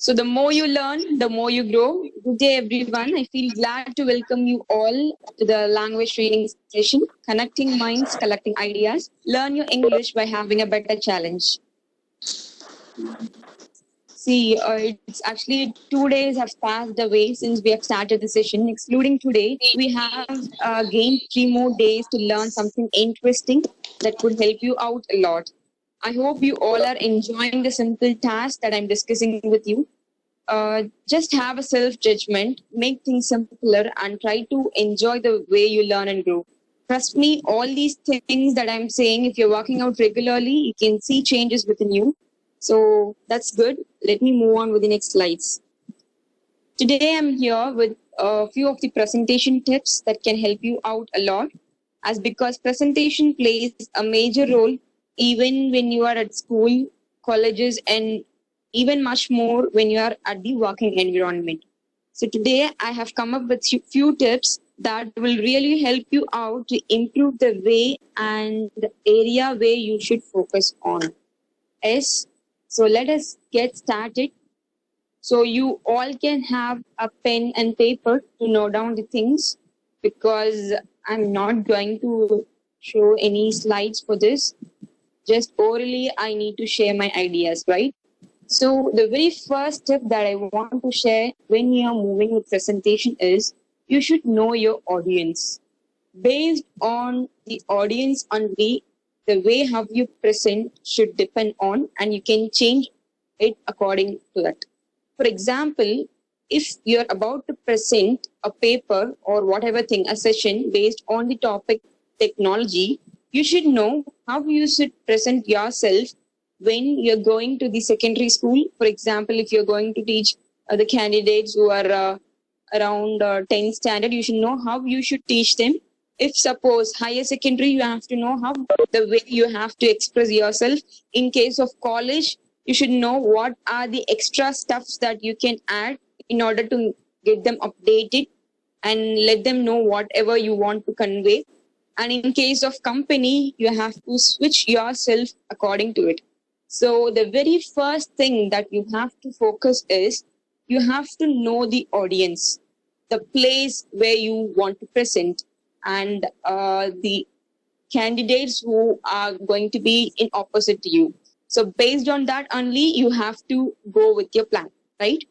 So the more you learn, the more you grow. Good day, everyone. I feel glad to welcome you all to the language training session, connecting minds, collecting ideas. Learn your English by having a better challenge. See, it's actually 2 days have passed away since we have started the session. Excluding today, we have gained 3 more days to learn something interesting that could help you out a lot. I hope you all are enjoying the simple task that I'm discussing with you. Just have a self judgment, make things simpler, and try to enjoy the way you learn and grow. Trust me, all these things that I'm saying, if you're working out regularly, you can see changes within you. So that's good. Let me move on with the next slides. Today I'm here with a few of the presentation tips that can help you out a lot, as because presentation plays a major role even when you are at school, colleges, and even much more when you are at the working environment. So today I have come up with few tips that will really help you out to improve the way and the area where you should focus on. Yes. So let us get started. So you all can have a pen and paper to note down the things, because I'm not going to show any slides for this. Just orally, I need to share my ideas, right? So the very first tip that I want to share when you are moving with presentation is you should know your audience. Based on the audience only, the way how you present should depend on, and you can change it according to that. For example, if you're about to present a paper or whatever thing, a session based on the topic technology, you should know how you should present yourself when you're going to the secondary school. For example, if you're going to teach the candidates who are around 10th standard, you should know how you should teach them. If suppose higher secondary, you have to know how the way you have to express yourself. In case of college, you should know what are the extra stuffs that you can add in order to get them updated and let them know whatever you want to convey. And in case of company, you have to switch yourself according to it. So the very first thing that you have to focus is you have to know the audience, the place where you want to present, and the candidates who are going to be in opposite to you. So based on that only, you have to go with your plan, right?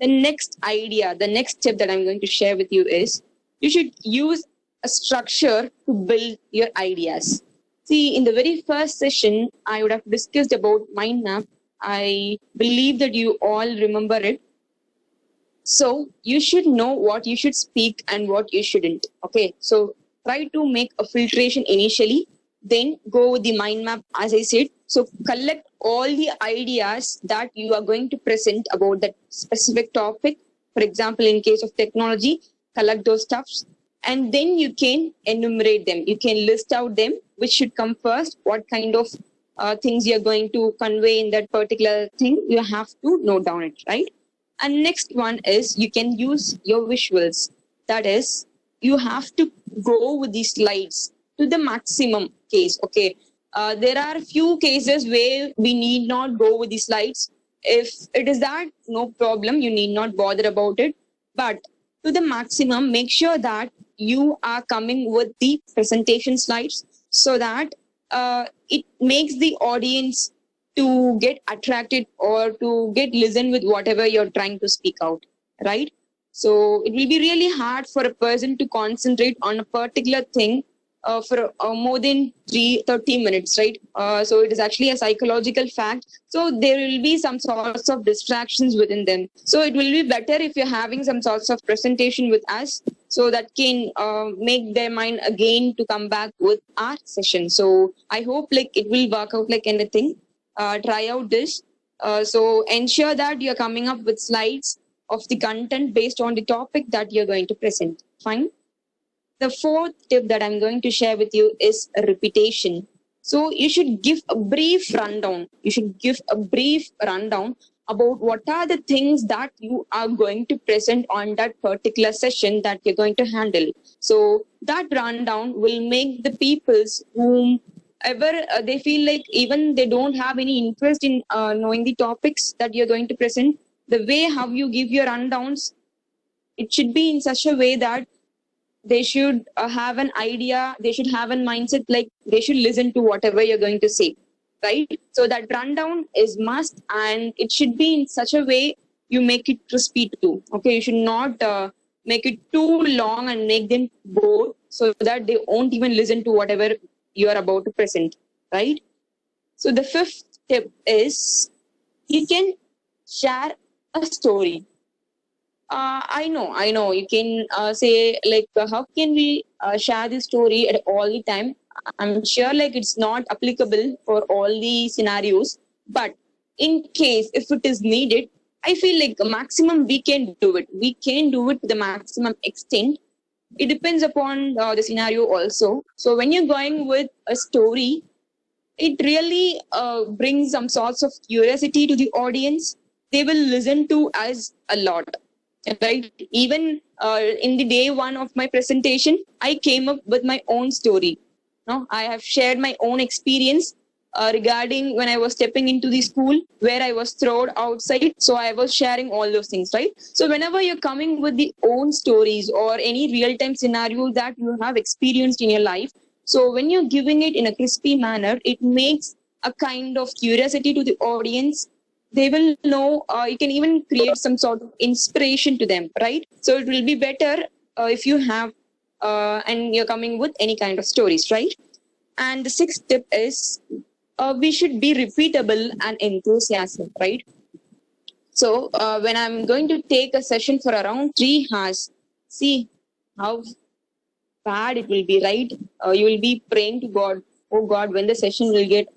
The next idea, the next tip that I'm going to share with you is you should use a structure to build your ideas. See, in the very first session, I would have discussed about mind map. I believe that you all remember it. So you should know what you should speak and what you shouldn't. Okay, so try to make a filtration initially, then go with the mind map, as I said. So collect all the ideas that you are going to present about that specific topic. For example, in case of technology, collect those stuffs, and then you can enumerate them. You can list out them, which should come first, what kind of things you're going to convey in that particular thing. You have to note down it, right? And next one is you can use your visuals. That is, you have to go with the slides to the maximum case. Okay, there are a few cases where we need not go with the slides. If it is that, no problem, you need not bother about it. But to the maximum, make sure that you are coming with the presentation slides, so that it makes the audience to get attracted or to get listen with whatever you're trying to speak out, right? So it will be really hard for a person to concentrate on a particular thing for more than 30 minutes, right? So it is actually a psychological fact. So there will be some sorts of distractions within them. So it will be better if you're having some sorts of presentation with us, so that can make their mind again to come back with our session. So I hope like it will work out like anything. Try out this. So ensure that you're coming up with slides of the content based on the topic that you're going to present. Fine. The fourth tip that I'm going to share with you is repetition. So you should give a brief rundown. You should give a brief rundown about what are the things that you are going to present on that particular session that you're going to handle. So that rundown will make the peoples whom ever they feel like even they don't have any interest in knowing the topics that you're going to present, the way how you give your rundowns, it should be in such a way that they should have an idea, they should have a mindset, like they should listen to whatever you're going to say, right? So that rundown is must, and it should be in such a way you make it crispy too. Okay, you should not make it too long and make them bored so that they won't even listen to whatever you are about to present, right? So the fifth tip is you can share a story. I know. You can say like, how can we share this story at all the time? I'm sure like it's not applicable for all the scenarios, but in case if it is needed, I feel like a maximum we can do it. We can do it to the maximum extent. It depends upon the scenario also. So when you're going with a story, it really brings some sorts of curiosity to the audience. They will listen to us a lot, right? Even in the day one of my presentation, I came up with my own story. No, I have shared my own experience regarding when I was stepping into the school where I was thrown outside. So I was sharing all those things, right? So whenever you're coming with the own stories or any real-time scenario that you have experienced in your life, so when you're giving it in a crispy manner, it makes a kind of curiosity to the audience. They will know, you can even create some sort of inspiration to them, right? So it will be better if you have, and you're coming with any kind of stories, right? And the sixth tip is we should be repeatable and enthusiastic, right? So when I'm going to take a session for around 3 hours, see how bad it will be, right? You will be praying to God, oh God, when the session will get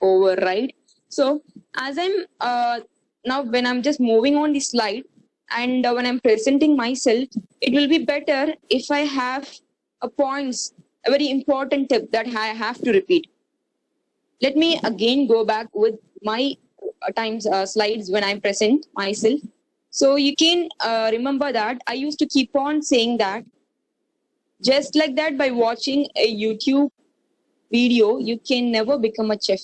over, right? So as I'm now when I'm just moving on the slide and when I'm presenting myself, it will be better if I have a points, a very important tip that I have to repeat. Let me again go back with my times slides when I present myself. So you can remember that I used to keep on saying that just like that, by watching a YouTube video, you can never become a chef,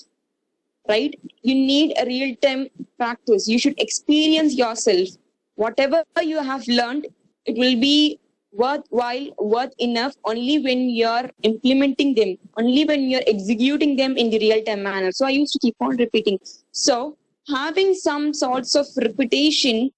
right? You need a real time practice. You should experience yourself. Whatever you have learned, it will be worthwhile, worth enough only when you're implementing them, only when you're executing them in the real time manner. So I used to keep on repeating. So having some sorts of repetition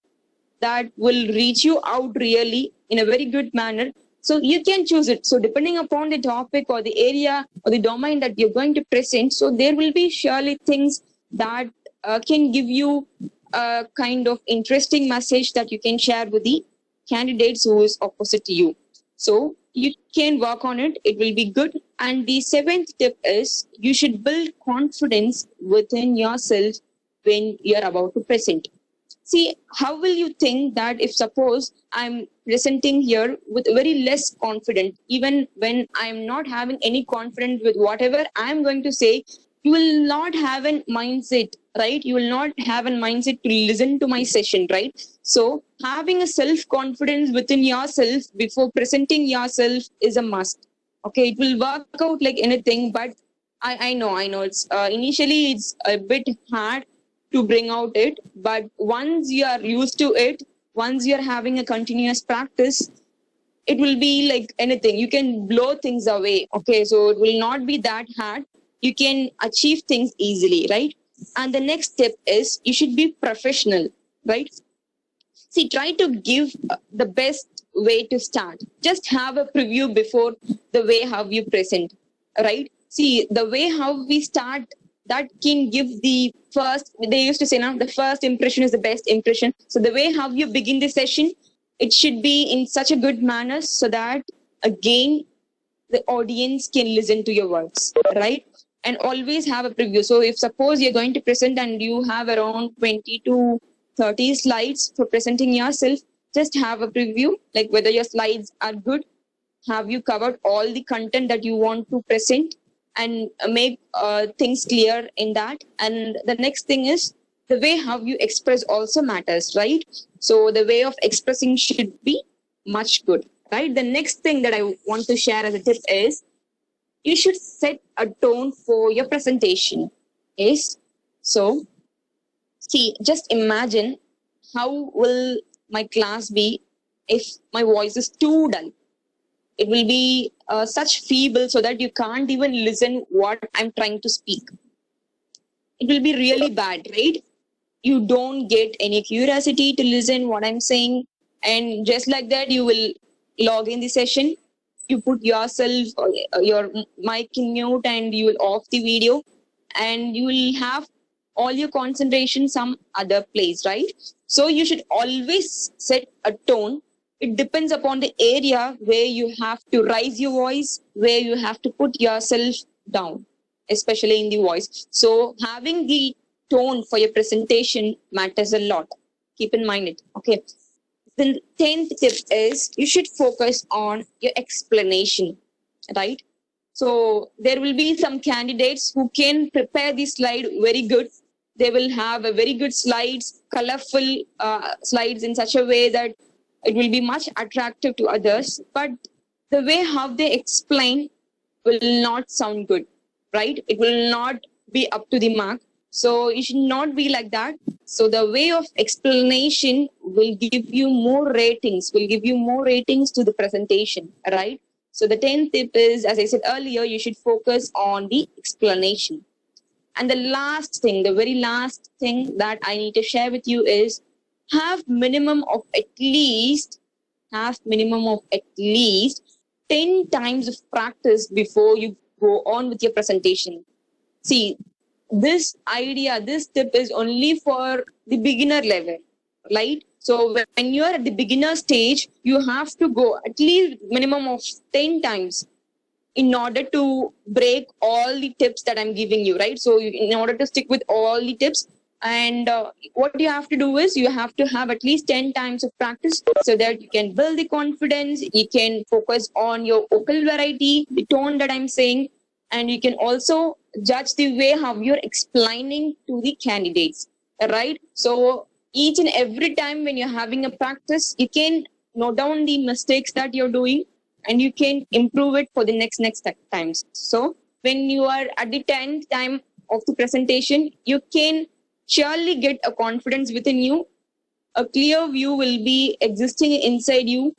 that will reach you out really in a very good manner. So you can choose it. So depending upon the topic or the area or the domain that you're going to present, so there will be surely things that can give you a kind of interesting message that you can share with the candidates who is opposite to you. So you can work on it. It will be good. And the seventh tip is you should build confidence within yourself when you're about to present. See, how will you think that if suppose I'm presenting here with very less confident, even when I'm not having any confidence with whatever I'm going to say, you will not have a mindset, right? You will not have a mindset to listen to my session, right? So having a self-confidence within yourself before presenting yourself is a must. Okay, it will work out like anything, but I know it's initially it's a bit hard to bring out it, but once you are used to it, once you're having a continuous practice, it will be like anything. You can blow things away. Okay, so it will not be that hard. You can achieve things easily, right? And the next step is you should be professional, right? See, try to give the best way to start. Just have a preview before the way how you present, right? See, the way how we start, that can give the first, they used to say now, the first impression is the best impression. So the way how you begin the session, it should be in such a good manner so that again, the audience can listen to your words, right? And always have a preview. So if suppose you're going to present and you have around 20 to 30 slides for presenting yourself, just have a preview, like whether your slides are good, have you covered all the content that you want to present, and make things clear in that. And the next thing is the way how you express also matters, right? So the way of expressing should be much good, right? The next thing that I want to share as a tip is you should set a tone for your presentation. Yes. So see, just imagine how will my class be if my voice is too dull? It will be such feeble so that you can't even listen what I'm trying to speak. It will be really bad, right? You don't get any curiosity to listen what I'm saying, and just like that, you will log in the session. You put yourself your mic in mute, and you will off the video, and you will have all your concentration some other place, right? So you should always set a tone. It depends upon the area where you have to raise your voice, where you have to put yourself down, especially in the voice. So having the tone for your presentation matters a lot. Keep in mind it. Okay. The 10th tip is you should focus on your explanation, right? So there will be some candidates who can prepare the slide very good. They will have a very good slides, colorful slides in such a way that it will be much attractive to others. But the way how they explain will not sound good, right? It will not be up to the mark. So you should not be like that. So the way of explanation will give you more ratings, to the presentation, right? So the 10th tip is, as I said earlier, you should focus on the explanation. And the last thing, the very last thing that I need to share with you is have minimum of at least 10 times of practice before you go on with your presentation. See, this tip is only for the beginner level, right? So when you're at the beginner stage, you have to go at least minimum of 10 times in order to break all the tips that I'm giving you, right? So in order to stick with all the tips, and what you have to do is you have to have at least 10 times of practice so that you can build the confidence, you can focus on your vocal variety, the tone that I'm saying, and you can also judge the way how you're explaining to the candidates, right? So each and every time when you're having a practice, you can note down the mistakes that you're doing, and you can improve it for the next times. So when you are at the 10th time of the presentation, you can surely get a confidence within you. A clear view will be existing inside you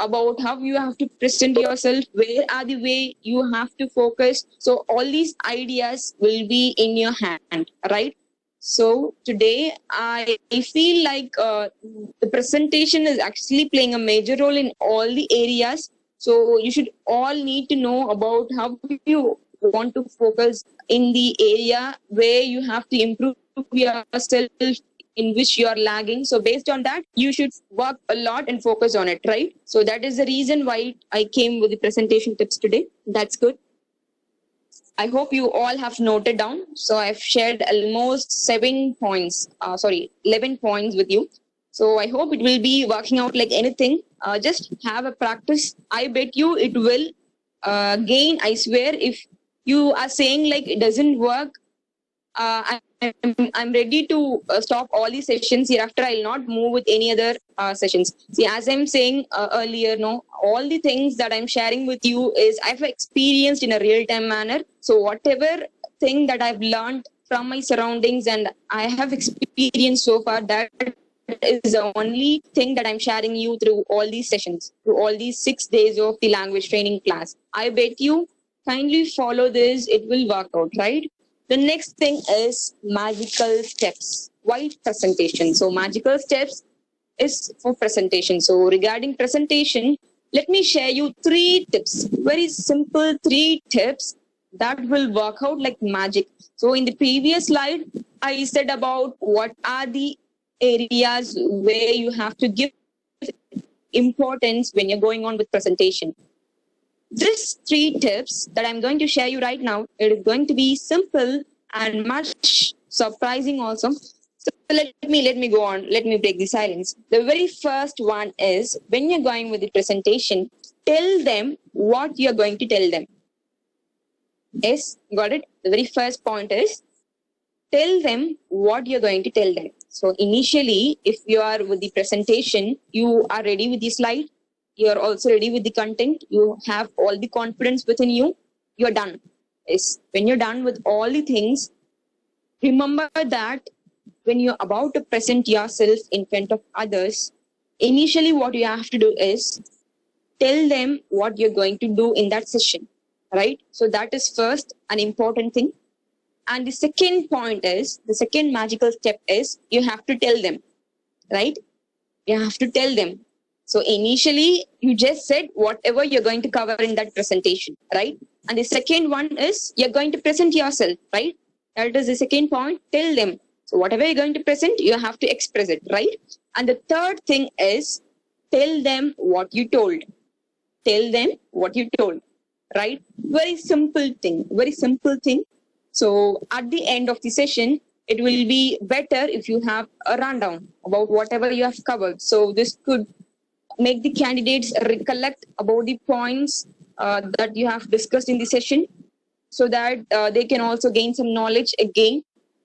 about how you have to present yourself, where are the way you have to focus. So all these ideas will be in your hand, right? So today I feel like the presentation is actually playing a major role in all the areas. So you should all need to know about how you want to focus in the area where you have to improve yourself, in which you are lagging. So based on that, you should work a lot and focus on it, right? So that is the reason why I came with the presentation tips today. That's good. I hope you all have noted down. So I've shared almost 11 points with you. So I hope it will be working out like anything. Just have a practice. I bet you it will gain. I swear, if you are saying like it doesn't work, I'm ready to stop all these sessions. Hereafter, I'll not move with any other sessions. See, as I'm saying earlier, no, all the things that I'm sharing with you is I've experienced in a real-time manner. So whatever thing that I've learned from my surroundings and I have experienced so far, that is the only thing that I'm sharing you through all these sessions, through all these 6 days of the language training class. I bet you kindly follow this. It will work out, right? The next thing is magical steps. Why presentation? So magical steps is for presentation. So regarding presentation, let me share you 3 tips. Very simple 3 tips that will work out like magic. So in the previous slide, I said about what are the areas where you have to give importance when you're going on with presentation. These 3 tips that I'm going to share you right now, it is going to be simple and much surprising also. So let me go on. Let me break the silence. The very first one is when you're going with the presentation, tell them what you're going to tell them. Yes, got it? The very first point is tell them what you're going to tell them. So initially, if you are with the presentation, you are ready with the slide, you're also ready with the content, you have all the confidence within you, you're done. Yes, when you're done with all the things, remember that when you're about to present yourself in front of others, initially what you have to do is tell them what you're going to do in that session, right? So that is first an important thing. And the second point is, the second magical step is you have to tell them, right? You have to tell them. So initially, you just said whatever you're going to cover in that presentation, right? And the second one is you're going to present yourself, right? That is the second point. Tell them. So whatever you're going to present, you have to express it, right? And the third thing is tell them what you told. Tell them what you told, right? Very simple thing, very simple thing. So at the end of the session, it will be better if you have a rundown about whatever you have covered. So this could make the candidates recollect about the points that you have discussed in the session, so that they can also gain some knowledge again,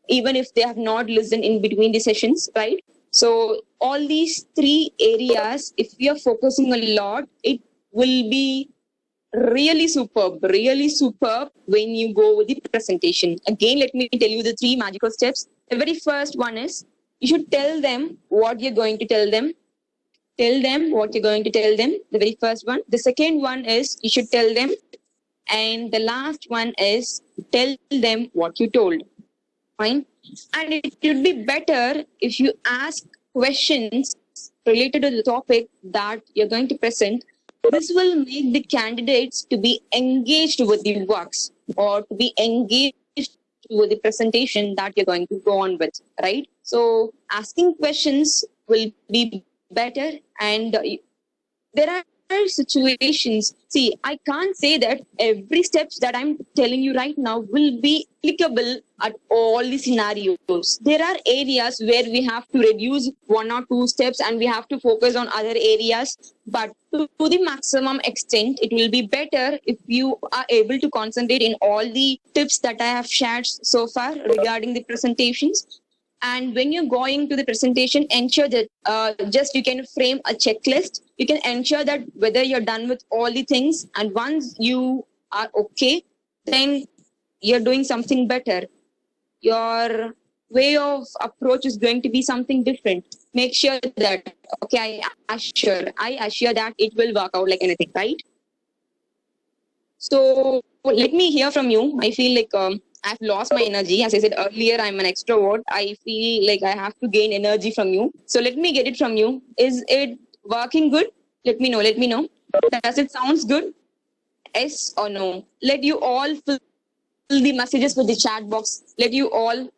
even if they have not listened in between the sessions, right? So all these three areas, if we are focusing a lot, it will be really superb when you go with the presentation. Again, let me tell you the three magical steps. The very first one is you should tell them what you're going to tell them. Tell them what you're going to tell them, the very first one. The second one is you should tell them. And the last one is tell them what you told. Fine. And it would be better if you ask questions related to the topic that you're going to present. This will make the candidates to be engaged with the works, or to be engaged with the presentation that you're going to go on with, right? So asking questions will be better. And there are situations. See, I can't say that every steps that I'm telling you right now will be applicable at all the scenarios. There are areas where we have to reduce one or two steps and we have to focus on other areas. But to the maximum extent, it will be better if you are able to concentrate in all the tips that I have shared so far regarding the presentations. And when you're going to the presentation, ensure that just you can frame a checklist. You can ensure that whether you're done with all the things, and once you are okay, then you're doing something better. Your way of approach is going to be something different. Make sure that, okay, I assure that it will work out like anything, right? So let me hear from you. I feel like I've lost my energy. As I said earlier, I'm an extrovert. I feel like I have to gain energy from you. So let me get it from you. Is it working good? Let me know. Let me know. Does it sounds good? Yes or no? Let you all fill the messages with the chat box. Let you all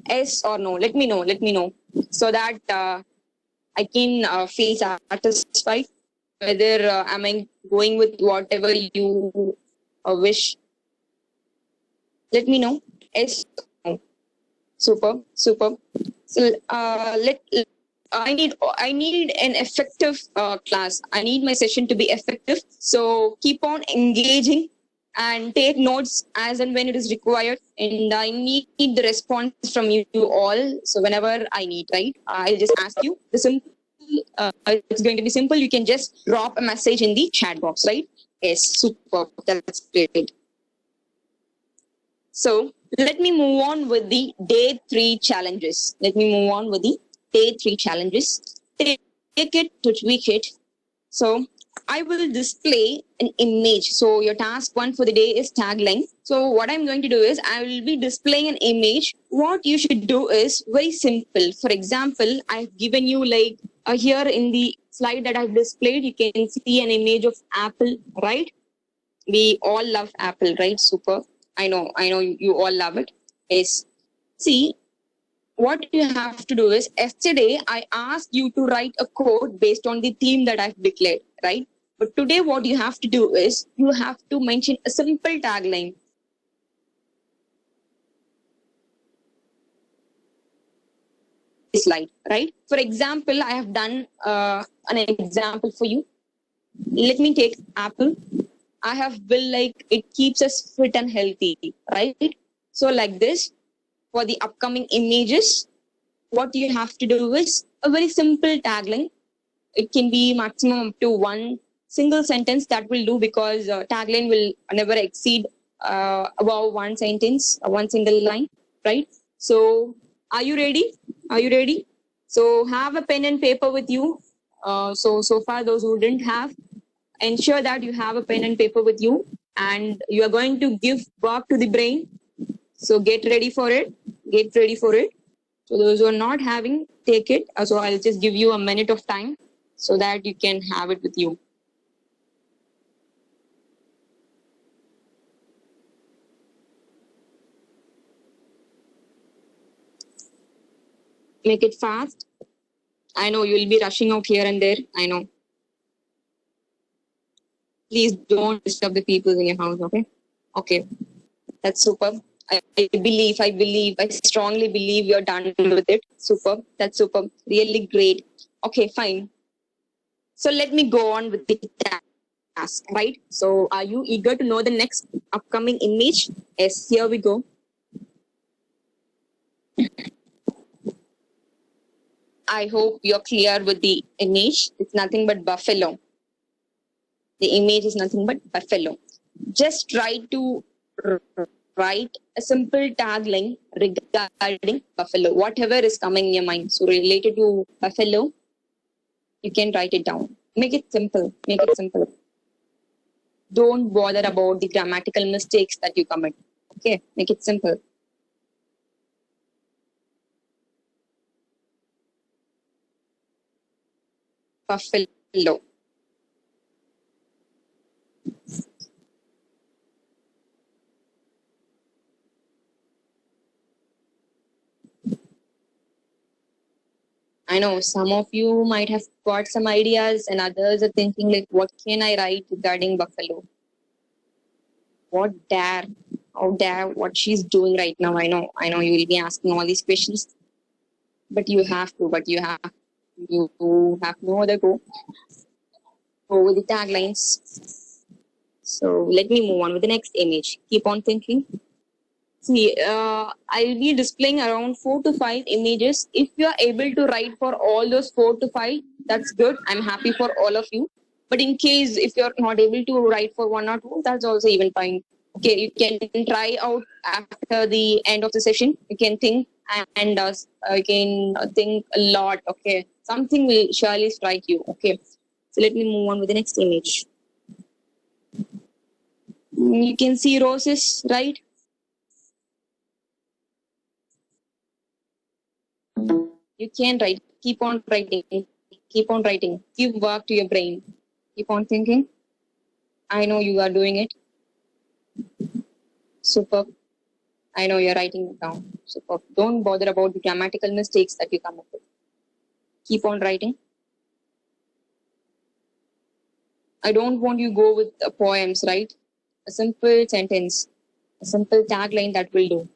yes or no. Let me know. Let me know, so that I can feel satisfied. Whether am I going with whatever you wish. Let me know. Yes. No. Super. Super. So I need an effective class. I need my session to be effective. So keep on engaging and take notes as and when it is required. And I need the response from you all. So whenever I need, right? I'll just ask you. The simple. It's going to be simple. You can just drop a message in the chat box, right? Yes. Super. That's great. So let me move on with the day 3 challenges. Take it to tweak it. So I will display an image. So your task 1 for the day is tagline. So what I'm going to do is I will be displaying an image. What you should do is very simple. For example, I've given you like here in the slide that I've displayed, you can see an image of Apple, right? We all love Apple, right? Super. I know you all love it. Yes. See, what you have to do is, yesterday I asked you to write a code based on the theme that I've declared, right? But today what you have to do is, you have to mention a simple tagline. Slide, right? For example, I have done an example for you. Let me take Apple. I have built like it keeps us fit and healthy, right? So like this, for the upcoming images, what you have to do is a very simple tagline. It can be maximum up to one single sentence. That will do, because tagline will never exceed above one sentence, one single line, right? So Are you ready? Are you ready? So have a pen and paper with you. So far those who didn't have, ensure that you have a pen and paper with you, and you are going to give work to the brain. So get ready for it. Get ready for it. So those who are not having, take it. So I'll just give you a minute of time so that you can have it with you. Make it fast. I know you'll be rushing out here and there. I know. Please don't disturb the people in your house, okay? Okay, that's super. I believe, I strongly believe you're done with it. Super, that's super. Really great. Okay, fine. So let me go on with the task, right? So are you eager to know the next upcoming image? Yes, here we go. I hope you're clear with the image. It's nothing but buffalo. The image is nothing but buffalo. Just try to write a simple tagline regarding buffalo, whatever is coming in your mind. So related to buffalo, you can write it down. Make it simple. Make it simple. Don't bother about the grammatical mistakes that you commit. Okay, make it simple. Buffalo. I know some of you might have got some ideas, and others are thinking like, what can I write regarding buffalo? What dare? How dare what she's doing right now? I know you will be asking all these questions, but you have to. You have no other go. Go with the taglines. So let me move on with the next image. Keep on thinking. See, I'll be displaying around 4 to 5 images. If you are able to write for all those 4 to 5, that's good. I'm happy for all of you. But in case if you're not able to write for 1 or 2, that's also even fine. Okay, you can try out after the end of the session. You can think and you can think a lot. Okay, something will surely strike you. Okay, so let me move on with the next image. You can see roses, right? You can write. Keep on writing. Keep on writing. Give work to your brain. Keep on thinking. I know you are doing it. Super. I know you're writing it down. Super. Don't bother about the grammatical mistakes that you come up with. Keep on writing. I don't want you to go with poems, right? A simple sentence, a simple tagline that will do.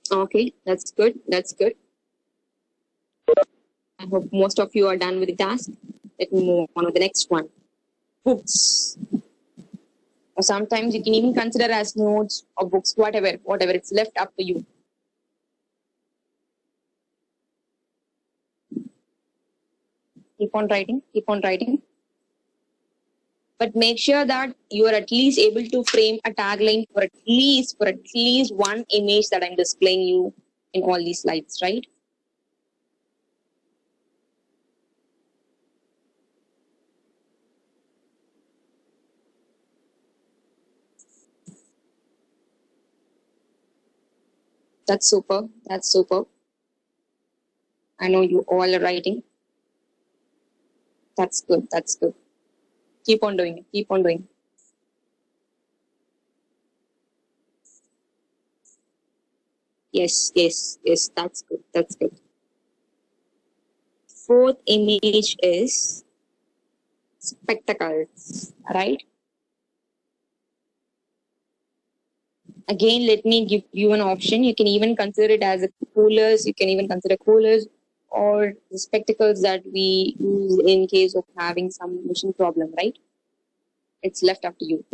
Okay, that's good. That's good. I hope most of you are done with the task. Let me move on with the next one. Books. Or sometimes you can even consider as notes or books, whatever. It's left up to you. Keep on writing. Keep on writing. But make sure that you are at least able to frame a tagline for at least one image that I'm displaying you in all these slides, right? That's super. That's super. I know you all are writing. That's good. That's good. Keep on doing it. Keep on doing it. Yes, yes, yes. That's good. That's good. Fourth image is spectacles, right? Again, let me give you an option. You can even consider it as a coolers. You can even consider coolers or the spectacles that we use in case of having some vision problem, right? It's left up to you.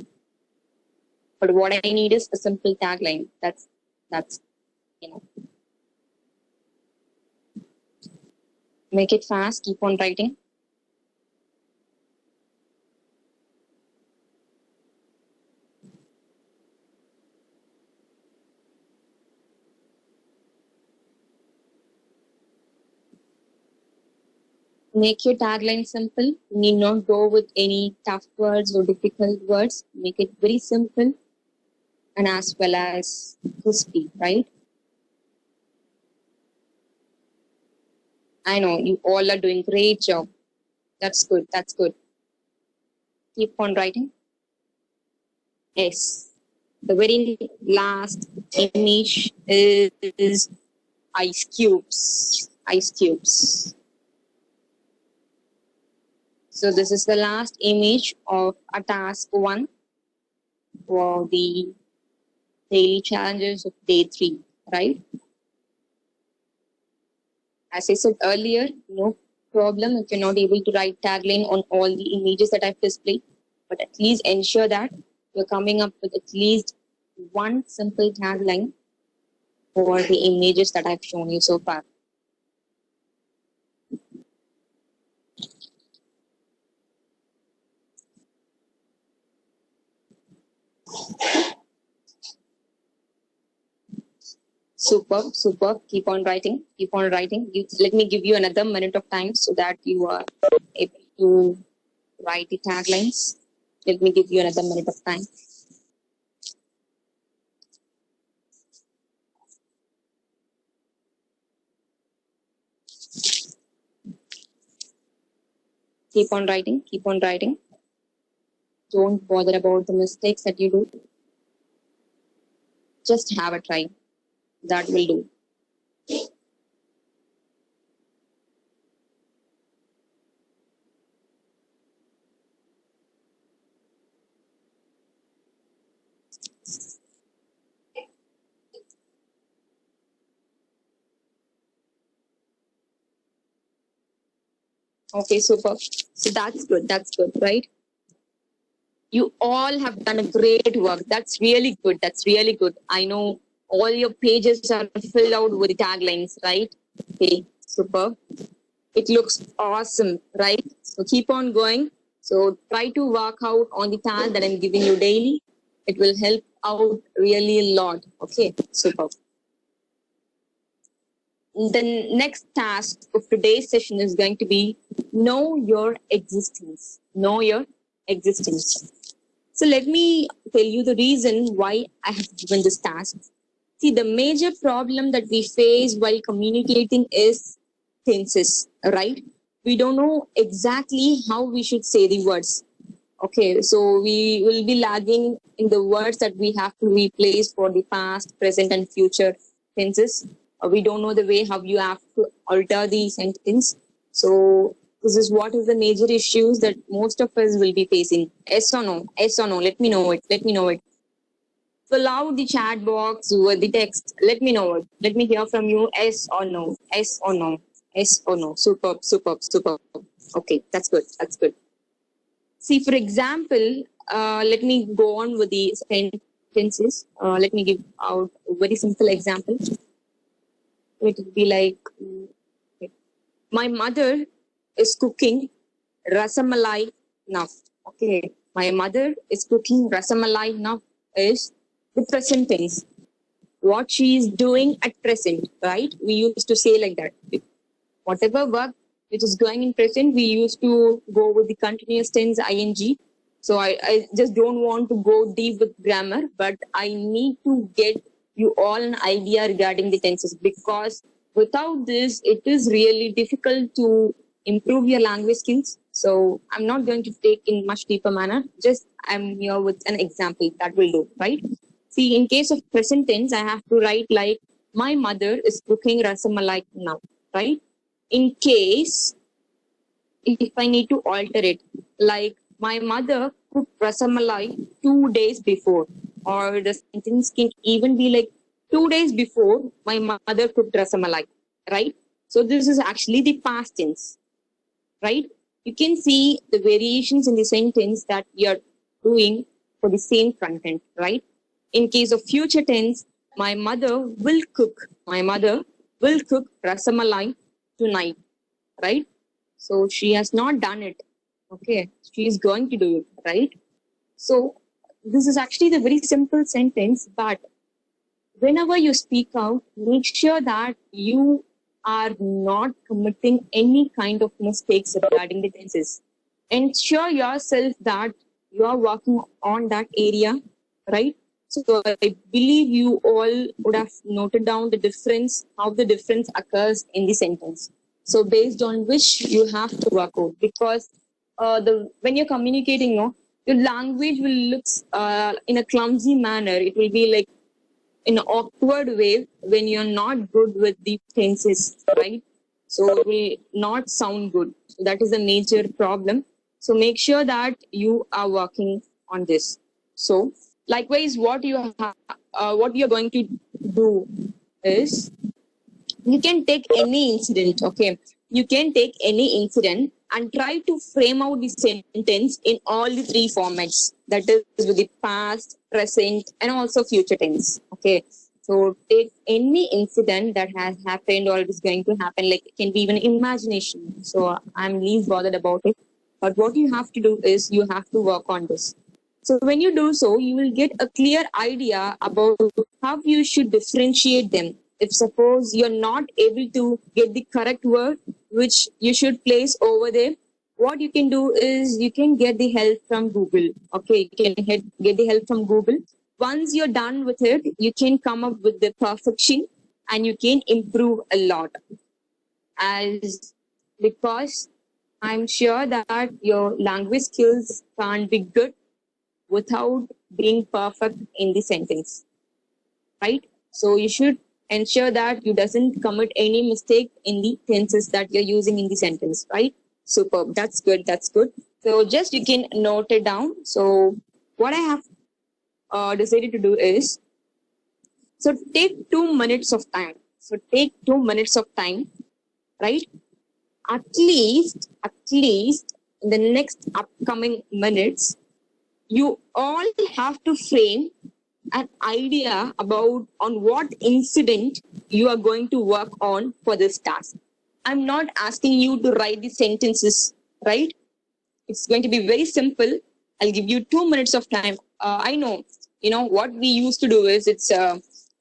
But what I need is a simple tagline. That's you know. Make it fast. Keep on writing. Make your tagline simple. You need not go with any tough words or difficult words. Make it very simple and as well as crispy, right? I know you all are doing great job. That's good. That's good. Keep on writing. Yes. The very last image is ice cubes. Ice cubes. So this is the last image of a task 1 for the daily challenges of day 3, right? As I said earlier, no problem if you're not able to write tagline on all the images that I've displayed, but at least ensure that you're coming up with at least one simple tagline for the images that I've shown you so far. Superb, superb. Keep on writing. Keep on writing. Let me give you another minute of time so that you are able to write the taglines. Let me give you another minute of time. Keep on writing. Keep on writing. Don't bother about the mistakes that you do. Just have a try. That will do. Okay, super. So that's good. That's good, right? You all have done a great work. That's really good. That's really good. I know all your pages are filled out with taglines, right? Okay, super. It looks awesome, right? So keep on going. So try to work out on the task that I'm giving you daily. It will help out really a lot. Okay, super. The next task of today's session is going to be know your existence. Know your existence. So let me tell you the reason why I have given this task. See, the major problem that we face while communicating is tenses, right? We don't know exactly how we should say the words. Okay, so we will be lagging in the words that we have to replace for the past, present, and future tenses. We don't know the way how you have to alter the sentence. So this is what is the major issues that most of us will be facing. Yes or no? Yes or no? Let me know it. Let me know it. Fill out the chat box with the text. Let me know it. Let me hear from you. Yes or no? Yes or no? Yes or no? Superb, superb, superb. Okay, that's good. That's good. See, for example, let me go on with the sentences. Let me give out a very simple example. It would be like, my mother is cooking rasamalai now. Okay, my mother is cooking rasamalai now is the present tense. What she is doing at present, right? We used to say like that. Whatever work which is going in present, we used to go with the continuous tense ing. So I just don't want to go deep with grammar, but I need to get you all an idea regarding the tenses, because without this, it is really difficult to improve your language skills. So I'm not going to take in much deeper manner. Just I'm here with an example that will do, right? See, in case of present tense, I have to write like, my mother is cooking rasamalai now, right? In case if I need to alter it, like my mother cooked rasamalai 2 days before, or the sentence can even be like 2 days before my mother cooked rasamalai, right? So this is actually the past tense, right? You can see the variations in the sentence that you're doing for the same content, right? In case of future tense, my mother will cook. My mother will cook rasamalai tonight, right? So she has not done it. Okay, she is going to do it, right? So this is actually the very simple sentence, but whenever you speak out, make sure that you are not committing any kind of mistakes regarding the tenses. Ensure yourself that you are working on that area, right? So I believe you all would have noted down the difference, how the difference occurs in the sentence. So based on which you have to work out, because the when you're communicating, no, your language will look in a clumsy manner. It will be like in an awkward way when you're not good with the tenses, right? So it will not sound good. So that is a major problem. So make sure that you are working on this. So likewise, what what you're going to do is you can take any incident, okay? You can take any incident and try to frame out the sentence in all the three formats. That is with the past, present, and also future tense. Okay. So take any incident that has happened or is going to happen, like it can be even imagination. So I'm least bothered about it. But what you have to do is you have to work on this. So when you do so, you will get a clear idea about how you should differentiate them. If suppose you're not able to get the correct word which you should place over there, what you can do is you can get the help from Google. Okay, you can get the help from Google. Once you're done with it, you can come up with the perfection and you can improve a lot. As because I'm sure that your language skills can't be good without being perfect in the sentence, right? So you should ensure that you doesn't commit any mistake in the tenses that you're using in the sentence, right? Superb. That's good. That's good. So just you can note it down. So what I have decided to do is, so take 2 minutes of time. So take 2 minutes of time, right? At least in the next upcoming minutes, you all have to frame an idea about on what incident you are going to work on for this task. I'm not asking you to write the sentences, right? It's going to be very simple. I'll give you 2 minutes of time. I know, what we used to do is it's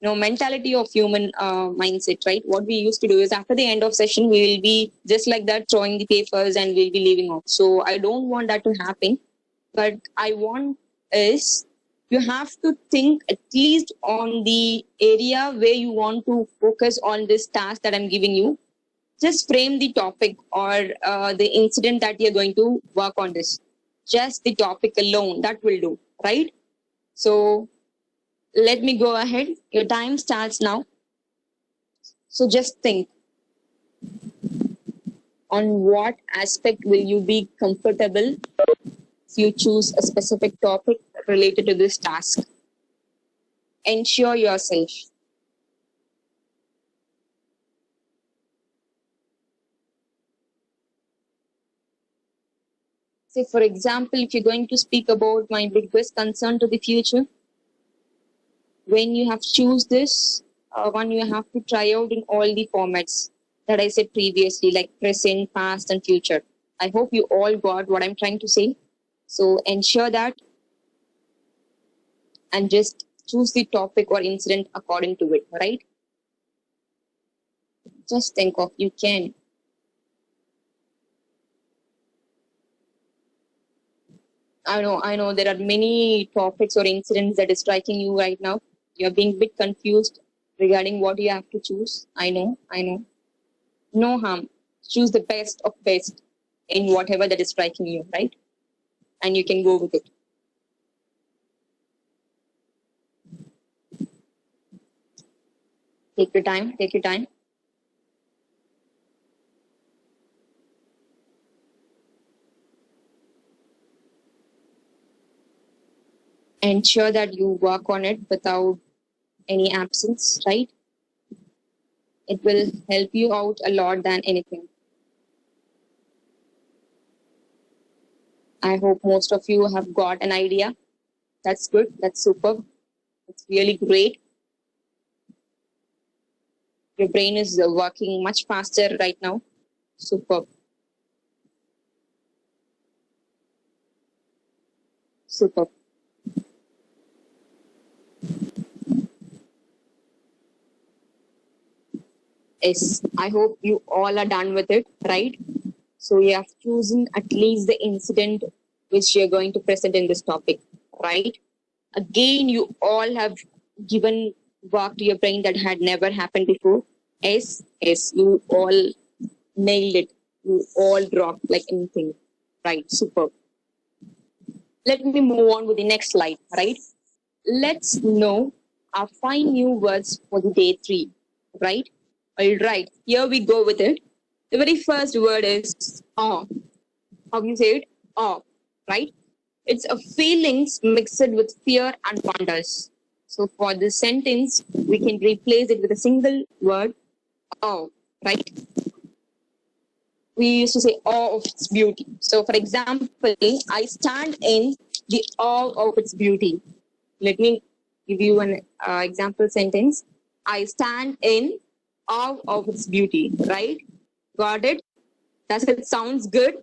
mentality of human mindset, right? What we used to do is after the end of session, we will be just like that, throwing the papers and we'll be leaving off. So I don't want that to happen. But I want is you have to think at least on the area where you want to focus on this task that I'm giving you. Just frame the topic or the incident that you're going to work on this. Just the topic alone, that will do, right? So let me go ahead. Your time starts now. So just think on what aspect will you be comfortable if you choose a specific topic related to this task. Ensure yourself. Say, for example, if you're going to speak about my biggest concern to the future, when you have choose this, one you have to try out in all the formats that I said previously, like present, past, and future. I hope you all got what I'm trying to say. So ensure that and just choose the topic or incident according to it, right? Just think of, you can. I know there are many topics or incidents that is striking you right now. You're being a bit confused regarding what you have to choose. I know. No harm. Choose the best of best in whatever that is striking you, right? And you can go with it. Take your time. Take your time. Ensure that you work on it without any absence, right? It will help you out a lot than anything. I hope most of you have got an idea. That's good. That's superb. It's really great. Your brain is working much faster right now. Superb. Superb. Yes, I hope you all are done with it, right? So you have chosen at least the incident which you're going to present in this topic, right? Again, you all have given work to your brain that had never happened before. Yes, yes, you all nailed it. You all dropped like anything. Right, superb. Let me move on with the next slide, right? Let's know our 5 new words for the day 3, right? All right, here we go with it. The very first word is awe. How you say it? Awe, right? It's a feelings mixed with fear and wonders. So for this sentence, we can replace it with a single word, awe, right? We used to say awe of its beauty. So for example, I stand in the awe of its beauty. Let me give you an example sentence. I stand in awe of its beauty, right? Got it? Does it sounds good?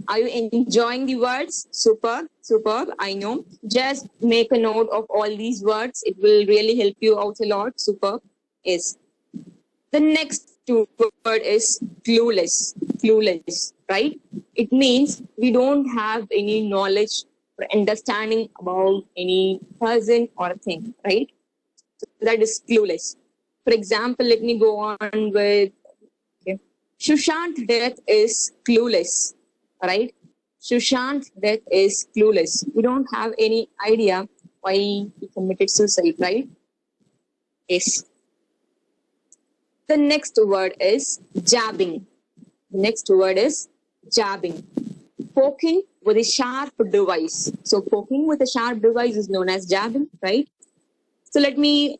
Are you enjoying the words? Superb, superb. I know. Just make a note of all these words. It will really help you out a lot. Superb. Yes. The next word is clueless. Clueless, right? It means we don't have any knowledge or understanding about any person or thing, right? So that is clueless. For example, let me go on with Sushant's death is clueless, right? Sushant's death is clueless. We don't have any idea why he committed suicide, right? Yes. The next word is jabbing. The next word is jabbing. Poking with a sharp device. So poking with a sharp device is known as jabbing, right? So let me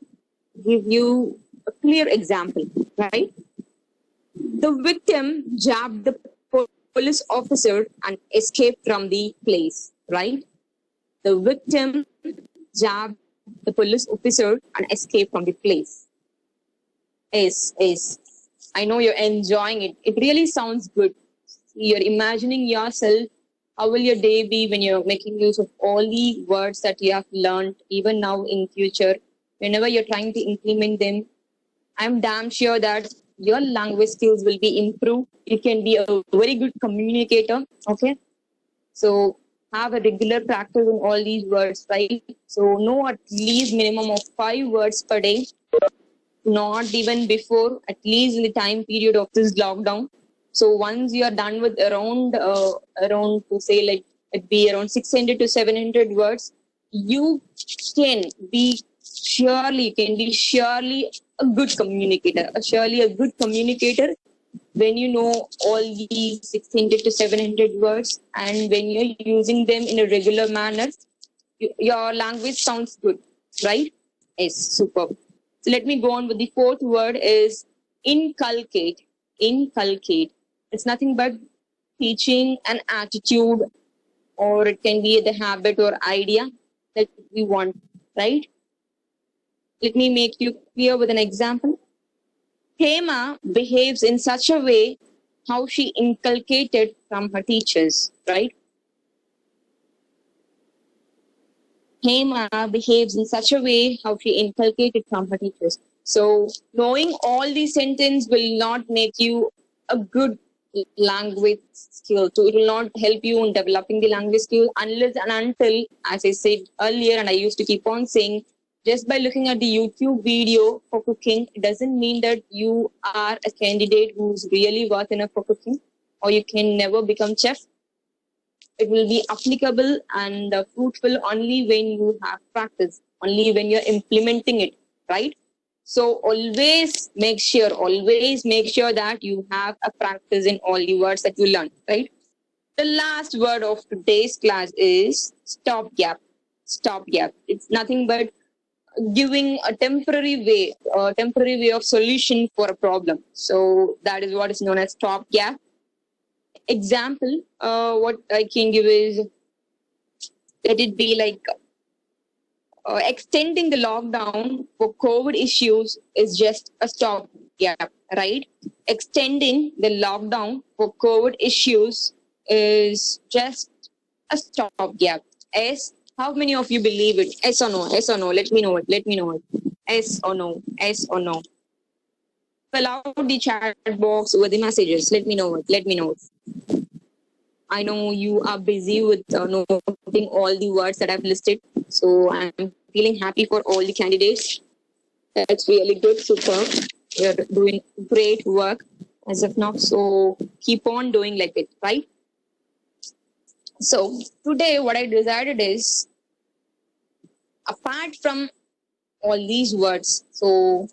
give you a clear example, right? The victim jabbed the police officer and escaped from the place, right? The victim jabbed the police officer and escaped from the place. Yes. I know you're enjoying it. It really sounds good. You're imagining yourself. How will your day be when you're making use of all the words that you have learned, even now in future? Whenever you're trying to implement them, I'm damn sure that your language skills will be improved. You can be a very good communicator. Okay. So have a regular practice in all these words, right? So know at least minimum of 5 words per day. Not even before, at least in the time period of this lockdown. So once you are done with around to say like it be around 600 to 700 words, you can be surely a good communicator. Surely a good communicator when you know all these 600 to 700 words, and when you're using them in a regular manner, your language sounds good, right? Yes, superb. So let me go on with the fourth word is inculcate. Inculcate. It's nothing but teaching an attitude, or it can be the habit or idea that we want, right? Let me make you clear with an example. Hema behaves in such a way how she inculcated from her teachers, right? Hema behaves in such a way how she inculcated from her teachers. So knowing all these sentences will not make you a good language skill. So it will not help you in developing the language skill unless and until, as I said earlier, and I used to keep on saying, just by looking at the YouTube video for cooking, it doesn't mean that you are a candidate who's really worth enough for cooking, or you can never become chef. It will be applicable and fruitful only when you have practice, only when you're implementing it, right? So always make sure that you have a practice in all the words that you learn, right? The last word of today's class is stopgap. Stopgap. It's nothing but giving a temporary way of solution for a problem. So that is what is known as stopgap. example, what I can give is, let it be like extending the lockdown for COVID issues is just a stopgap, right? Extending the lockdown for COVID issues is just a stopgap. S, how many of you believe it? S or no? S or no? Let me know it. Let me know it. S or no? S or no? Fill out the chat box with the messages. Let me know it. Let me know it. I know you are busy with noting all the words that I've listed. So I'm feeling happy for all the candidates. That's really good. Superb. You're doing great work as of now. So keep on doing like it, right? So today what I decided is, apart from all these words, so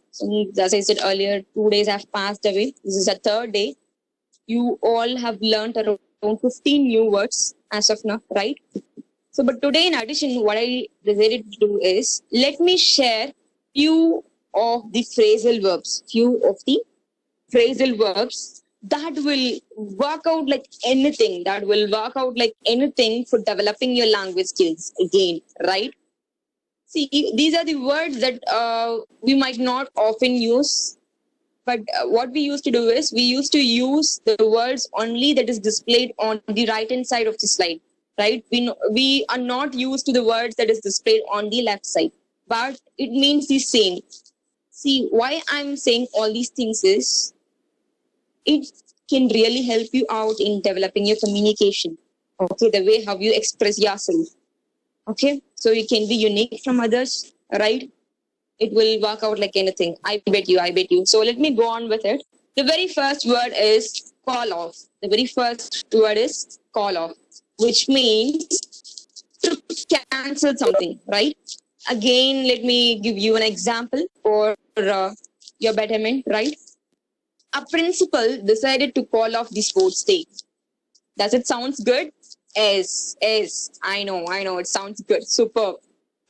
as I said earlier, 2 days have passed away. This is the third day. You all have learned around 15 new words as of now, right? So, but today, in addition, what I decided to do is, let me share few of the phrasal verbs, that will work out like anything, for developing your language skills again, right? See, these are the words that we might not often use, but what we used to do is, we used to use the words only that is displayed on the right hand side of the slide, right? We are not used to the words that is displayed on the left side, but it means the same. See, why I'm saying all these things is, it can really help you out in developing your communication. Okay, the way how you express yourself. Okay, so you can be unique from others, right? It will work out like anything. I bet you. So let me go on with it. The very first word is call off. Which means to cancel something, right? Again, let me give you an example for your betterment, right? A principal decided to call off the sports day. Does it sound good? Yes. I know. It sounds good. Superb.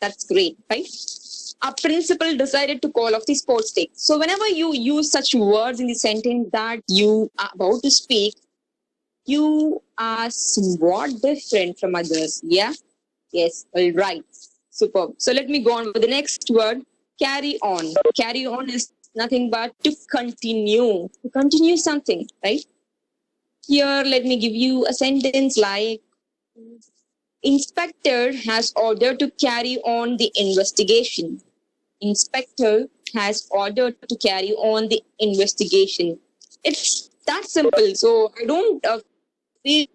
That's great, right? A principal decided to call off the sports day. So whenever you use such words in the sentence that you are about to speak, you are somewhat different from others. Yeah? Yes. All right. Superb. So let me go on with the next word. Carry on. Carry on is nothing but to continue. To continue something, right? Here, let me give you a sentence like, Inspector has ordered to carry on the investigation. Inspector has ordered to carry on the investigation. It's that simple. So I don't feel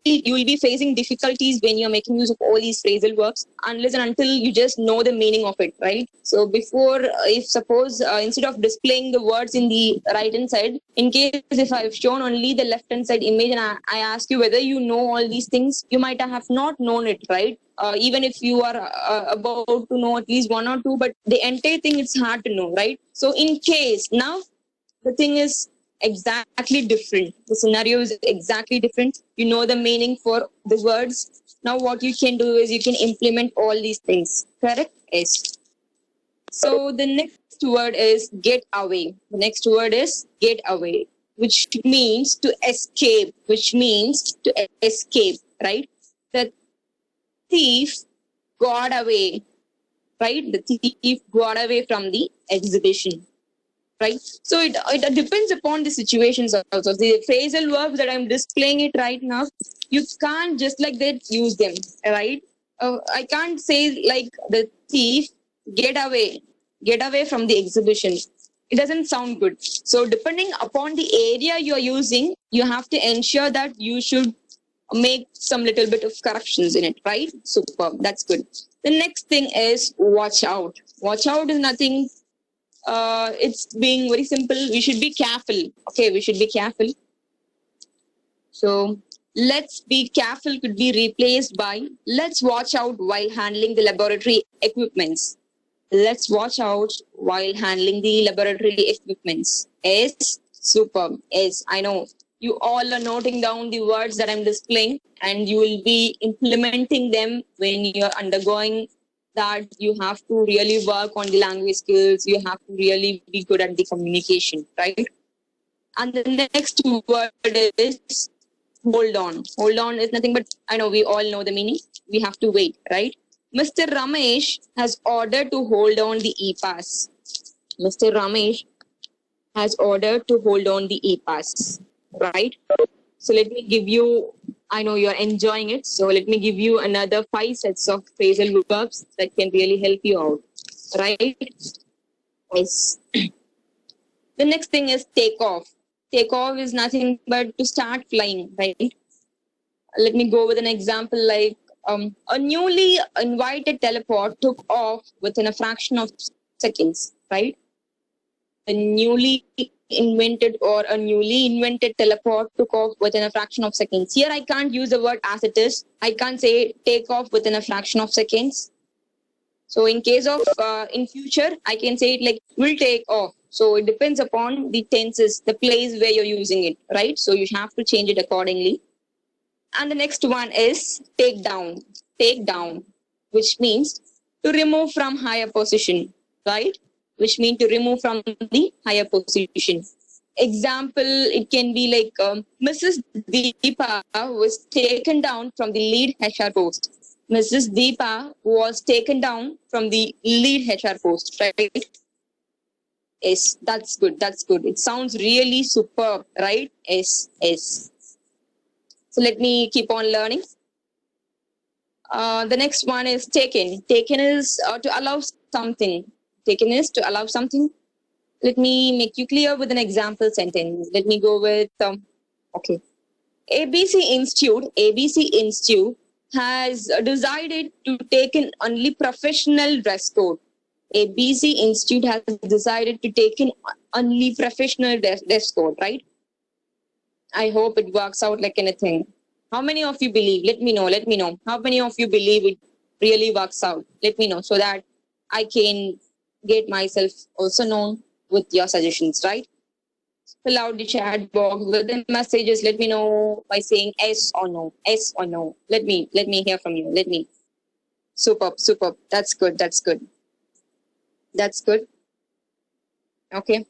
you will be facing difficulties when you're making use of all these phrasal verbs, unless and until you just know the meaning of it, right? So before, if suppose instead of displaying the words in the right hand side, in case if I've shown only the left hand side image and I ask you whether you know all these things, you might have not known it, right? Even if you are about to know at least one or two, but the entire thing, it's hard to know, right? So in case now, the thing is exactly different. The scenario is exactly different. You know the meaning for the words. Now what you can do is you can implement all these things. Correct? Yes. So the next word is get away. The next word is get away, which means to escape. Right? The thief got away. Right? The thief got away from the exhibition. Right? So it depends upon the situations also. The phrasal verbs that I'm displaying it right now, you can't just like that use them, right? I can't say like the thief get away from the exhibition. It doesn't sound good. So depending upon the area you're using, you have to ensure that you should make some little bit of corrections in it, right? Superb. That's good. The next thing is watch out. Watch out is nothing. It's being very simple. We should be careful. Okay, we should be careful. So let's be careful could be replaced by let's watch out while handling the laboratory equipments. Let's watch out while handling the laboratory equipments. Yes, superb. Yes, I know. You all are noting down the words that I'm displaying, and you will be implementing them when you're undergoing that. You have to really work on the language skills. You have to really be good at the communication, right? And the next word is hold on. Hold on is nothing but, I know we all know the meaning. We have to wait, right? Mr. Ramesh has ordered to hold on the e-pass. Mr. Ramesh has ordered to hold on the e-pass, right? So let me give you, I know you're enjoying it, so let me give you another 5 sets of phrasal verbs that can really help you out, right? Yes. The next thing is take off. Take off is nothing but to start flying, right? Let me go with an example like a newly invited teleport took off within a fraction of seconds, right? A newly invented teleport took off within a fraction of seconds. Here I can't use the word as it is. I can't say take off within a fraction of seconds. So in case of in future, I can say it like will take off. So it depends upon the tenses, the place where you're using it, right? So you have to change it accordingly. And the next one is take down. Take down, which means to remove from higher position, right? Which means to remove from the higher position. Example, it can be like Mrs. Deepa was taken down from the lead HR post. Mrs. Deepa was taken down from the lead HR post, right? Yes, that's good. That's good. It sounds really superb, right? Yes, yes. So let me keep on learning. The next one is taken. Taken is to allow something. Taken is to allow something. Let me make you clear with an example sentence. Let me go with, okay. ABC Institute has decided to take in only professional dress code. ABC Institute has decided to take in only professional dress code, right? I hope it works out like anything. How many of you believe? Let me know. Let me know. How many of you believe it really works out? Let me know so that I can get myself also known with your suggestions, right? Fill out the chat box with the messages. Let me know by saying yes or no. Yes or no. Let me hear from you. Let me. Superb. That's good. That's good. That's good. Okay.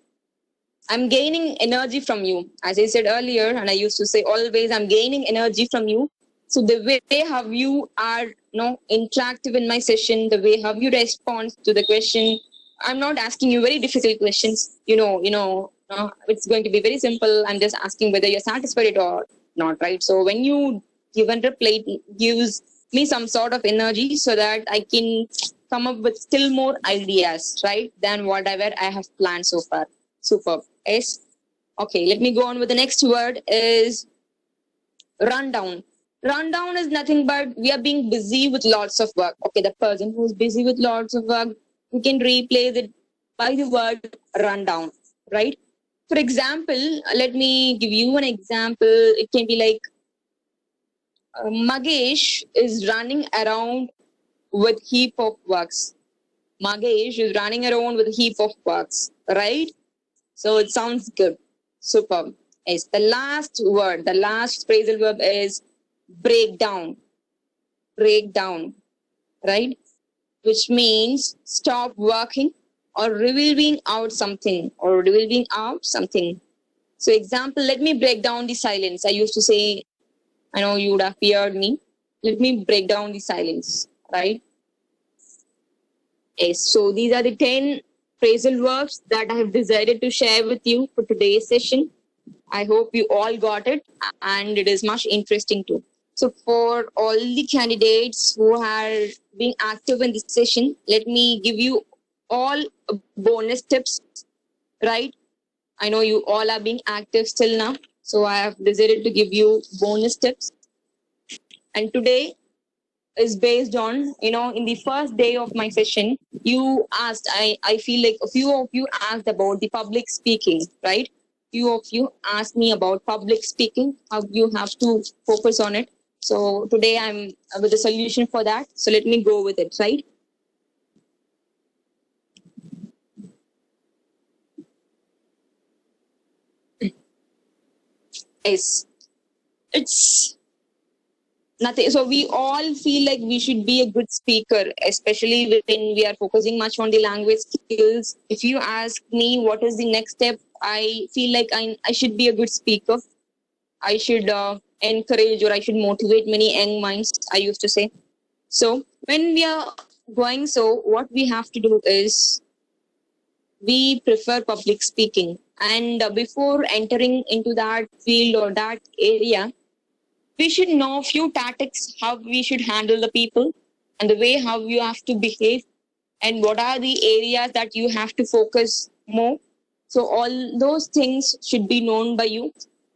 I'm gaining energy from you. As I said earlier, and I used to say always, I'm gaining energy from you. So the way how you are, interactive in my session, the way how you respond to the question, I'm not asking you very difficult questions. It's going to be very simple. I'm just asking whether you're satisfied or not, right? So when you give and reply, it gives me some sort of energy so that I can come up with still more ideas, right, than whatever I have planned so far. Superb. Yes. Okay, let me go on with the next word is rundown. Rundown is nothing but we are being busy with lots of work. Okay, the person who's busy with lots of work, we can replace it by the word rundown, right? For example, let me give you an example. It can be like Magesh is running around with heap of works. Magesh is running around with a heap of works, right? So it sounds good. Superb. Yes. The last word, the last phrasal verb is breakdown. Breakdown, right? Which means stop working or revealing out something So example, let me break down the silence. I used to say, I know you would have heard me. Let me break down the silence, right? Yes. So these are the 10 phrasal verbs that I have decided to share with you for today's session. I hope you all got it and it is much interesting too. So for all the candidates who are being active in this session, let me give you all bonus tips, right? I know you all are being active still now. So I have decided to give you bonus tips. And today is based on, in the first day of my session, you asked, I feel like a few of you asked about the public speaking, right? Few of you asked me about public speaking, how you have to focus on it. So today I'm with a solution for that. So let me go with it, right? Yes. It's nothing. So we all feel like we should be a good speaker, especially when we are focusing much on the language skills. If you ask me what is the next step, I feel like I should be a good speaker. I should encourage or I should motivate many young minds, I used to say. So when we are going, so what we have to do is we prefer public speaking. And before entering into that field or that area, we should know few tactics how we should handle the people and the way how you have to behave and what are the areas that you have to focus more. So all those things should be known by you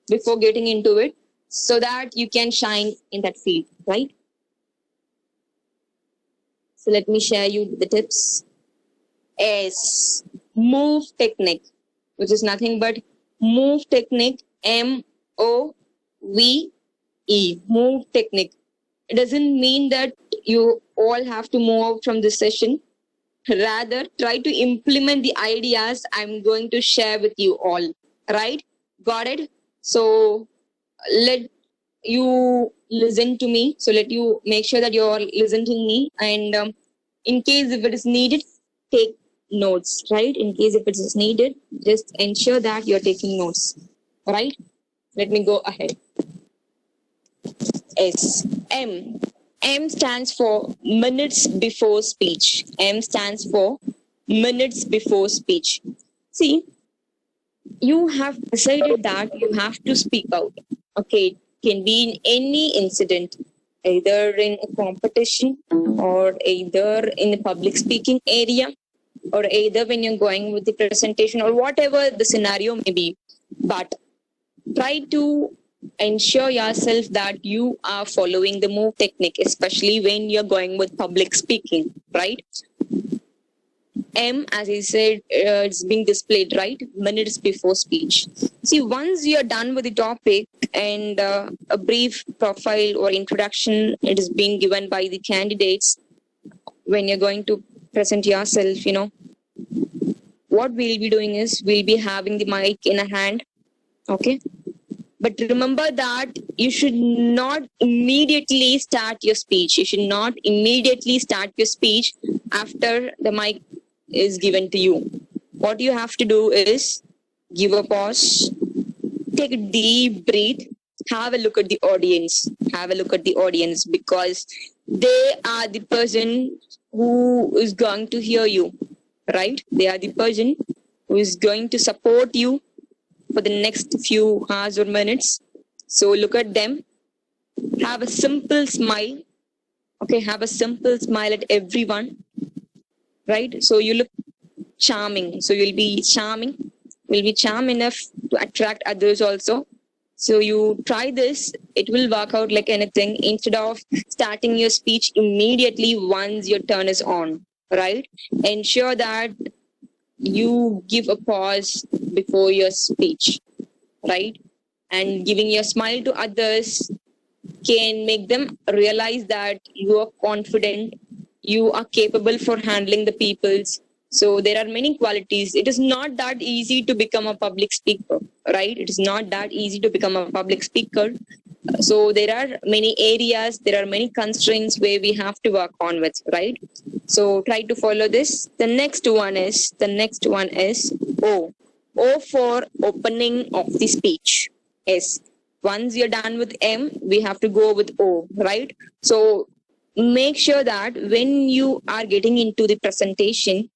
before getting into it so that you can shine in that field, right? So let me share you the tips. S, move technique, which is nothing but move technique, M-O-V-E, move technique. It doesn't mean that you all have to move out from this session. Rather, try to implement the ideas I'm going to share with you all. Right? Got it? So let you listen to me. So let you make sure that you're listening to me. And in case if it is needed, take notes. Right? In case if it is needed, just ensure that you're taking notes. Right? Let me go ahead. S. M. M stands for minutes before speech. M stands for minutes before speech. See, you have decided that you have to speak out. Okay, it can be in any incident, either in a competition or either in the public speaking area or either when you're going with the presentation or whatever the scenario may be. But try to ensure yourself that you are following the move technique, especially when you're going with public speaking, right? M, as I said, it's being displayed, right? Minutes before speech. See, once you're done with the topic and a brief profile or introduction, it is being given by the candidates when you're going to present yourself, what we'll be doing is we'll be having the mic in a hand, okay? But remember that you should not immediately start your speech. You should not immediately start your speech after the mic is given to you. What you have to do is give a pause, take a deep breath, have a look at the audience. Have a look at the audience because they are the person who is going to hear you, right? They are the person who is going to support you for the next few hours or minutes. So look at them. Have a simple smile. Okay, have a simple smile at everyone. Right? So you look charming. So you'll be charming. Will be charm enough to attract others also. So you try this. It will work out like anything instead of starting your speech immediately once your turn is on. Right? Ensure that you give a pause before your speech, right? And giving your smile to others can make them realize that you are confident, you are capable for handling the peoples. So there are many qualities. It is not that easy to become a public speaker, right? It is not that easy to become a public speaker. So there are many areas, there are many constraints where we have to work on with, right? So try to follow this. The next one is O. O for opening of the speech. S. Once you're done with M, we have to go with O, right? So make sure that when you are getting into the presentation,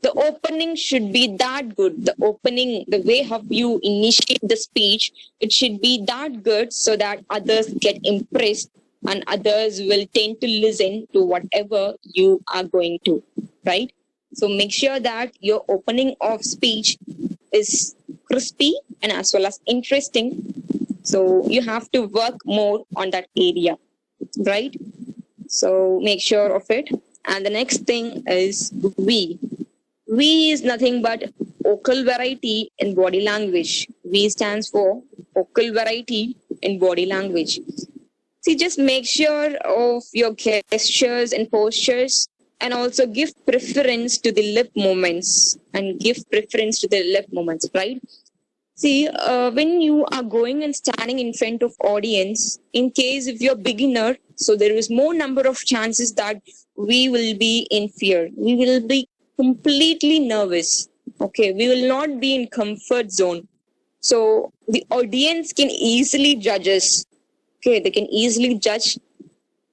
the opening should be that good. The opening, the way how you initiate the speech, it should be that good so that others get impressed and others will tend to listen to whatever you are going to, right? So make sure that your opening of speech is crispy and as well as interesting. So you have to work more on that area, right? So make sure of it. And the next thing is V. V is nothing but vocal variety in body language. V stands for vocal variety in body language. See, just make sure of your gestures and postures and also give preference to the lip movements right? See, when you are going and standing in front of audience, in case if you're beginner, so there is more number of chances that we will be in fear. We will be completely nervous. Okay, we will not be in comfort zone. So the audience can easily judge us. Okay, they can easily judge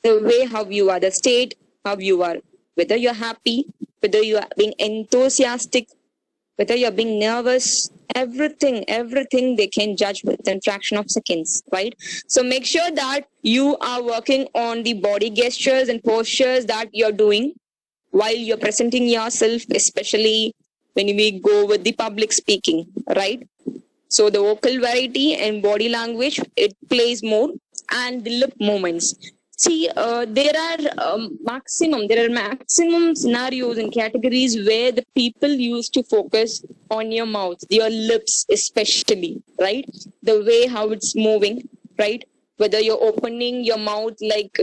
the way how you are, the state how you are, whether you're happy, whether you are being enthusiastic, whether you're being nervous, everything they can judge within fraction of seconds, right? So make sure that you are working on the body gestures and postures that you're doing while you're presenting yourself, especially when we go with the public speaking, right? So the vocal variety and body language, it plays more, and the lip movements. See, there are maximum scenarios and categories where the people used to focus on your mouth, your lips especially, right? The way how it's moving, right? Whether you're opening your mouth like,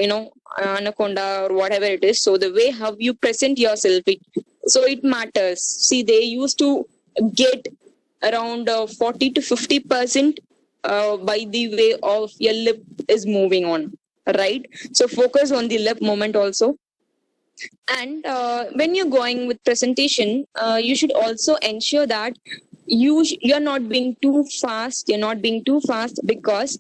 anaconda or whatever it is. So the way how you present yourself, it matters. See, they used to get around 40 to 50% by the way of your lip is moving on, right? So focus on the lip movement also. And when you're going with presentation, you should also ensure that you're not being too fast. You're not being too fast, because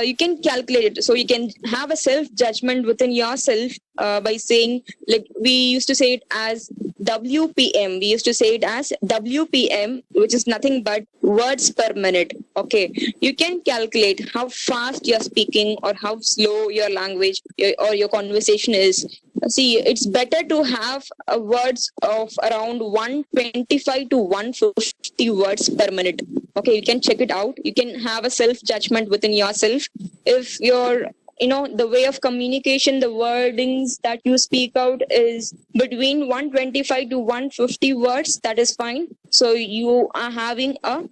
you can calculate it. So you can have a self judgment within yourself by saying, like we used to say it as WPM. We used to say it as WPM, which is nothing but words per minute. Okay, you can calculate how fast you're speaking or how slow your language or your conversation is. See, it's better to have words of around 125 to 150 words per minute. Okay, you can check it out. You can have a self judgment within yourself. If you're, the way of communication, the wordings that you speak out is between 125 to 150 words, that is fine. So you are having an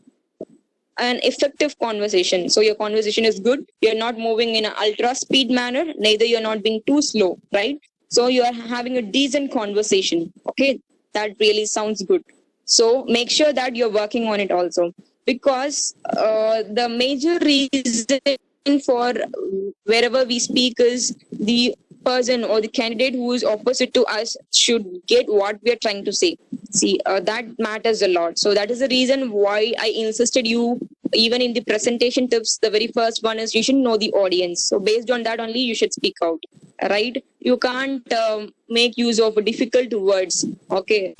effective conversation. So your conversation is good. You're not moving in an ultra speed manner, neither you're not being too slow, right? So you are having a decent conversation. Okay, that really sounds good. So make sure that you're working on it also, because the major reason for wherever we speak is the person or the candidate who is opposite to us should get what we are trying to say. See, that matters a lot. So that is the reason why I insisted you, even in the presentation tips, the very first one is you should know the audience. So based on that only you should speak out, right? You can't make use of difficult words. Okay,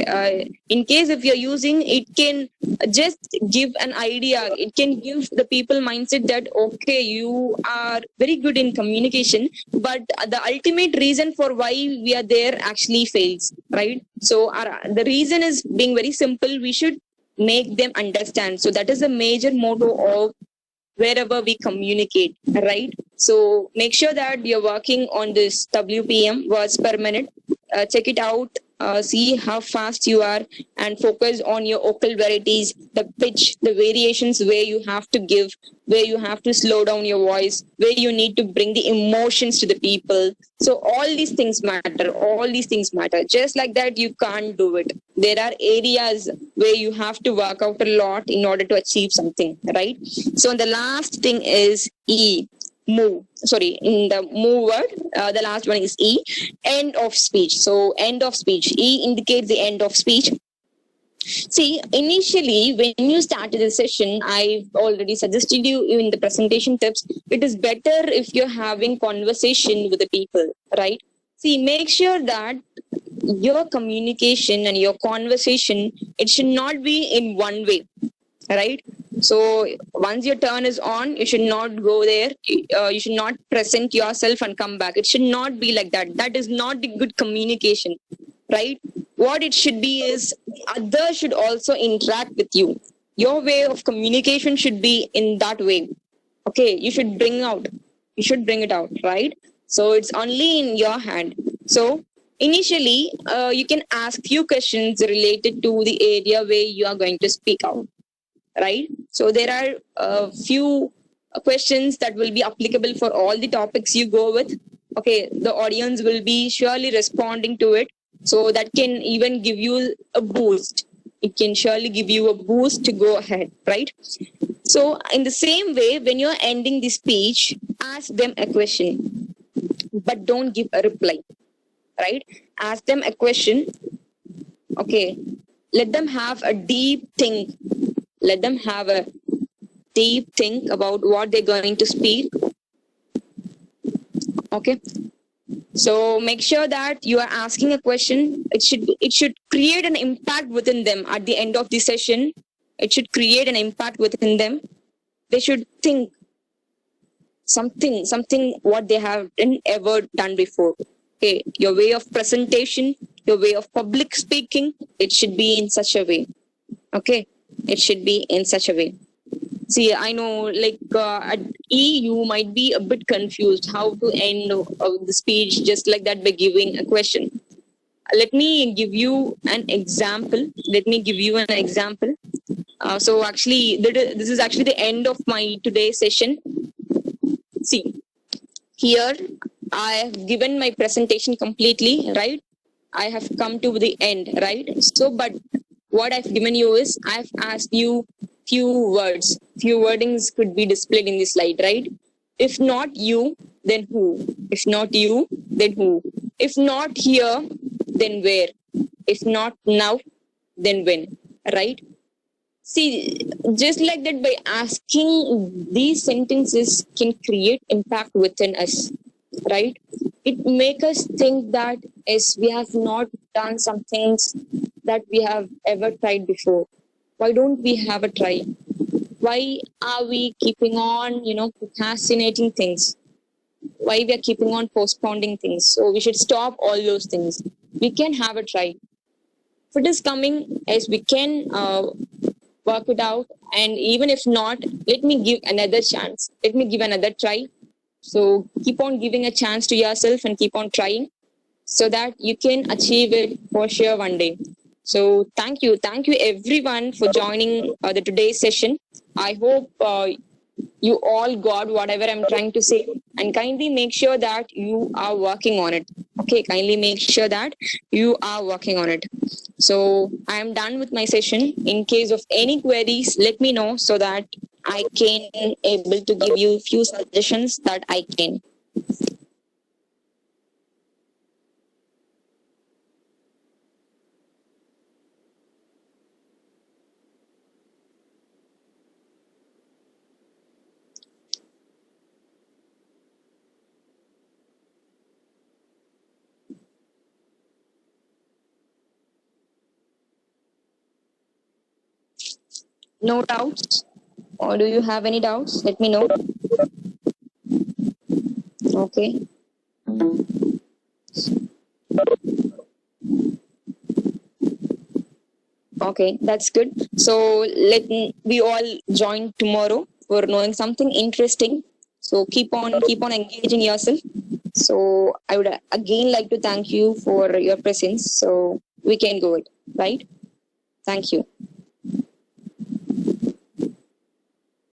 in case if you're using, it can just give an idea. It can give the people mindset that okay, you are very good in communication, but the ultimate reason for why we are there actually fails, right? So the reason is being very simple. We should make them understand. So that is the major motto of wherever we communicate, right? So make sure that you're working on this WPM, words per minute. Check it out. See how fast you are, and focus on your vocal varieties, the pitch, the variations where you have to give, where you have to slow down your voice, where you need to bring the emotions to the people. So all these things matter. All these things matter. Just like that, you can't do it. There are areas where you have to work out a lot in order to achieve something, right? So the last thing is E. Move. Sorry, in the move word, the last one is E. End of speech. So end of speech. E indicates the end of speech. See, initially, when you started the session, I've already suggested you in the presentation tips, it is better if you're having conversation with the people, right? See, make sure that your communication and your conversation, it should not be in one way, right? So once your turn is on, you should not go there. You should not present yourself and come back. It should not be like that. That is not the good communication, right? What it should be is others should also interact with you. Your way of communication should be in that way. Okay, you should bring it out, right? So it's only in your hand. So initially, you can ask few questions related to the area where you are going to speak out, right? So there are a few questions that will be applicable for all the topics you go with. Okay, the audience will be surely responding to it. So that can even give you a boost. It can surely give you a boost to go ahead, right? So in the same way, when you're ending the speech, ask them a question, but don't give a reply, right? Ask them a question. Okay, let them have a deep think. Let them have a deep think about what they're going to speak. Okay. So make sure that you are asking a question. It should create an impact within them at the end of the session. It should create an impact within them. They should think something what they haven't ever done before. Okay, your way of presentation, your way of public speaking, it should be in such a way. Okay, it should be in such a way. See, I know, like at E, you might be a bit confused how to end the speech just like that by giving a question. Let me give you an example. So actually, this is actually the end of my today's session. See, here I have given my presentation completely, right? I have come to the end, right? So, but what I've given you is I've asked you few words. Few wordings could be displayed in the slide, right? If not you, then who? If not you, then who? If not here, then where? If not now, then when? Right? See, just like that, by asking these sentences can create impact within us, right? It make us think that as we have not done some things that we have ever tried before. Why don't we have a try? Why are we keeping on, procrastinating things? Why we are keeping on postponing things? So we should stop all those things. We can have a try. If it is coming, as we can work it out, and even if not, let me give another chance. Let me give another try. So keep on giving a chance to yourself and keep on trying so that you can achieve it for sure one day. So thank you everyone for joining the today's session. I hope you all got whatever I'm trying to say, and kindly make sure that you are working on it. Okay, kindly make sure that you are working on it. So I am done with my session. In case of any queries, let me know so that I can able to give you a few suggestions that I can. No doubts? Or do you have any doubts? Let me know. Okay. Okay, that's good. So we all join tomorrow for knowing something interesting. So keep on engaging yourself. So I would again like to thank you for your presence. So we can go it, right? Thank you.